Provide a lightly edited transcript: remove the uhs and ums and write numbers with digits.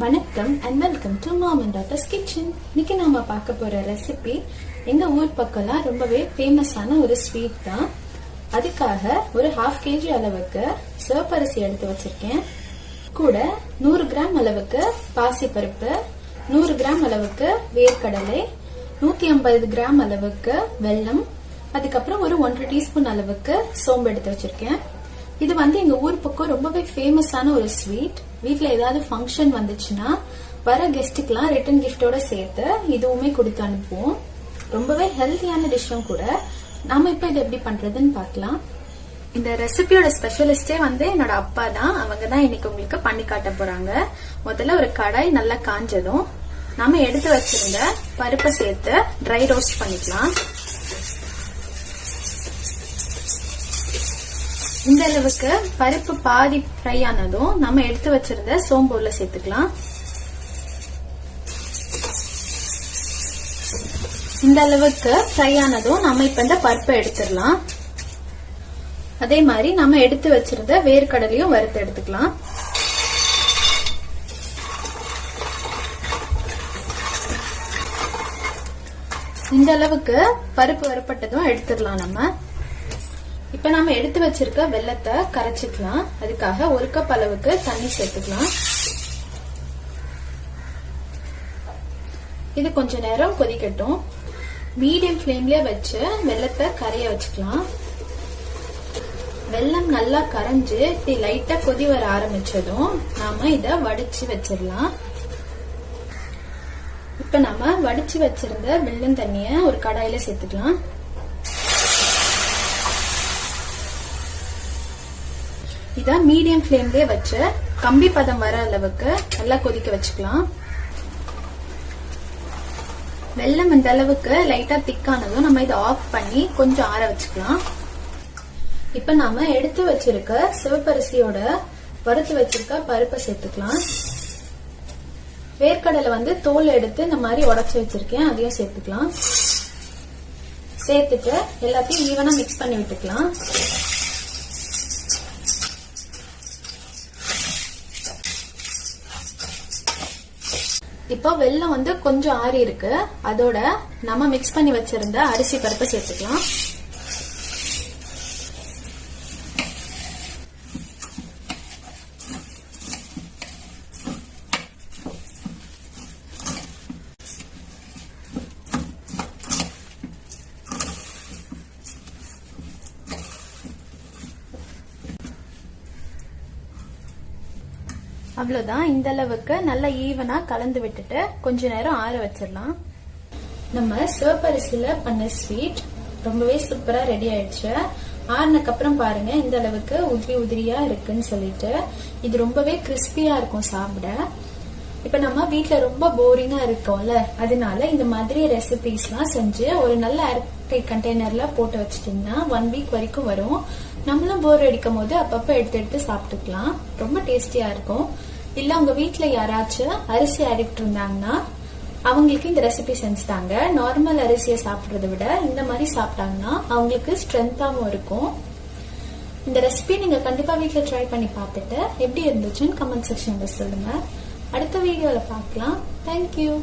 வணக்கம் and welcome to mom and daughters kitchen. இன்னைக்கு நாம பார்க்க போற ரெசிபி எங்க ஊர் பக்கம்லாம் ரொம்பவே ஃபேமஸான ஒரு ஸ்வீட் தான். அதுக்காக ஒரு 1/2 kg அளவுக்கு சிவப்பரிசி எடுத்து வச்சிருக்கேன். கூட 100 கிராம் அளவுக்கு பாசிப்பருப்பு, 100 கிராம் அளவுக்கு வேர்க்கடலை, 150 கிராம் அளவுக்கு வெல்லம், அதுக்கப்புறம் ஒரு 1.5 டீஸ்பூன் அளவுக்கு சோம்பு எடுத்து வச்சிருக்கேன். இது எங்க ஊர் பக்கம் ரொம்பவே ஃபேமஸான ஒரு ஸ்வீட். வீட்ல ஏதாவது ஃபங்க்ஷன் வந்துச்சுன்னா வர கெஸ்ட்டுக்கெல்லாம் ரிட்டர்ன் கிஃப்டோட சேர்த்து இதுவுமே கொடுத்து அனுப்புவோம். ரொம்பவே ஹெல்த்தியான டிஷ்ஷும் கூட. நாம இப்ப இது எப்படி பண்றதுன்னு பார்க்கலாம். இந்த ரெசிபியோட ஸ்பெஷலிஸ்டே என்னோட அப்பா தான். அவங்க தான் இன்னைக்கு உங்களுக்கு பண்ணி காட்ட போறாங்க. முதல்ல ஒரு கடாய் நல்லா காஞ்சதும் நாம எடுத்து வச்சிருந்த பருப்பை சேர்த்து ட்ரை ரோஸ்ட் பண்ணிக்கலாம். இந்த அளவுக்கு பருப்பு பாதி ஃப்ரை ஆனதும் நம்ம எடுத்து வச்சிருந்த சோம்பு உள்ள சேர்த்துக்கலாம். இந்த அளவுக்கு ஃப்ரை ஆனதும் நம்ம இப்ப இந்த பருப்பை எடுத்துடலாம். அதே மாதிரி நம்ம எடுத்து வச்சிருந்த வேர்க்கடலையும் வறுத்து எடுத்துக்கலாம். இந்த அளவுக்கு பருப்பு வறுப்பட்டதும் எடுத்துடலாம். நம்ம இப்ப நாம எடுத்து வச்சிருக்க வெல்லத்தை கரைச்சிக்கலாம். அதுக்காக 1 கப் அளவுக்கு தண்ணி சேர்த்துக்கலாம். இது கொஞ்ச நேரம் கொதிக்கட்டும். மீடியம் ஃப்ளேம்ல வச்சு வெல்லத்தை கரைய வச்சுக்கலாம். வெல்லம் நல்லா கரைஞ்சு இப்படி லைட்டா கொதி வர ஆரம்பிச்சதும் நாம இத வடிச்சு வச்சிடலாம். இப்ப நம்ம வடிச்சு வச்சிருந்த வெல்லம் தண்ணிய ஒரு கடாயில சேர்த்துக்கலாம். இத மீடியம் ஃப்ளேம்லயே வச்சு கம்பி பதம் வர அளவுக்கு நல்லா கொதிக்க வச்சுக்கலாம். வெல்லம் இந்த அளவுக்கு லைட்டா திக்கானதும் நம்ம இதை ஆஃப் பண்ணி கொஞ்சம் ஆற வச்சுக்கலாம். இப்ப நாம எடுத்து வச்சிருக்க சிவப்பரிசியோட வறுத்து வச்சிருக்க பருப்பை சேர்த்துக்கலாம். வேர்க்கடலை தோல் எடுத்து இந்த மாதிரி உடைச்சு வச்சிருக்கேன், அதையும் சேர்த்துக்கலாம். சேர்த்துட்டு எல்லாத்தையும் ஈவனா மிக்ஸ் பண்ணி விட்டுக்கலாம். இப்போ வெல்லம் கொஞ்சம் ஆறி இருக்கு. அதோட நம்ம மிக்ஸ் பண்ணி வச்சிருந்த அரிசி பருப்பை சேர்த்துக்கலாம். அவ்வளவுதான். இந்த அளவுக்கு நல்லா ஈவனா கலந்து விட்டுட்டு கொஞ்ச நேரம் ஆற வச்சிடலாம். நம்ம சிவப்பரிசியில பண்ண ஸ்வீட் ரொம்பவே சூப்பரா ரெடி ஆயிடுச்சு. ஆறுனக்கு அப்புறம் பாருங்க இந்த அளவுக்கு உதிரி உதிரியா இருக்குன்னு சொல்லிட்டு. இது ரொம்பவே கிறிஸ்பியா இருக்கும் சாப்பிட. இப்ப நம்ம வீட்டுல ரொம்ப போரிங்கா இருக்கோம்ல, அதனால இந்த மாதிரி ரெசிபிஸ் எல்லாம் செஞ்சு ஒரு நல்ல ஏர்டைட் கண்டெய்னர்ல போட்டு வச்சிட்டீங்கன்னா 1 வீக் வரைக்கும் வரும். நம்மளும் போர் அடிக்கும் போது அப்பப்ப எடுத்து எடுத்து சாப்பிட்டுக்கலாம். ரொம்ப டேஸ்டியா இருக்கும். இல்ல உங்க வீட்டுல யாராச்சும் அரிசி அடிக்ட் இருந்தாங்கன்னா அவங்களுக்கு இந்த ரெசிபி செஞ்சுட்டாங்க. நார்மல் அரிசியை சாப்பிடுறத விட இந்த மாதிரி சாப்பிட்டாங்கன்னா அவங்களுக்கு ஸ்ட்ரென்த்தாவும் இருக்கும். இந்த ரெசிபி நீங்க கண்டிப்பா வீட்டுல ட்ரை பண்ணி பார்த்துட்டு எப்படி இருந்துச்சுன்னு கமெண்ட் செக்ஷன்ல சொல்லுங்க. அடுத்த வீடியோல பார்க்கலாம். தேங்க்யூ.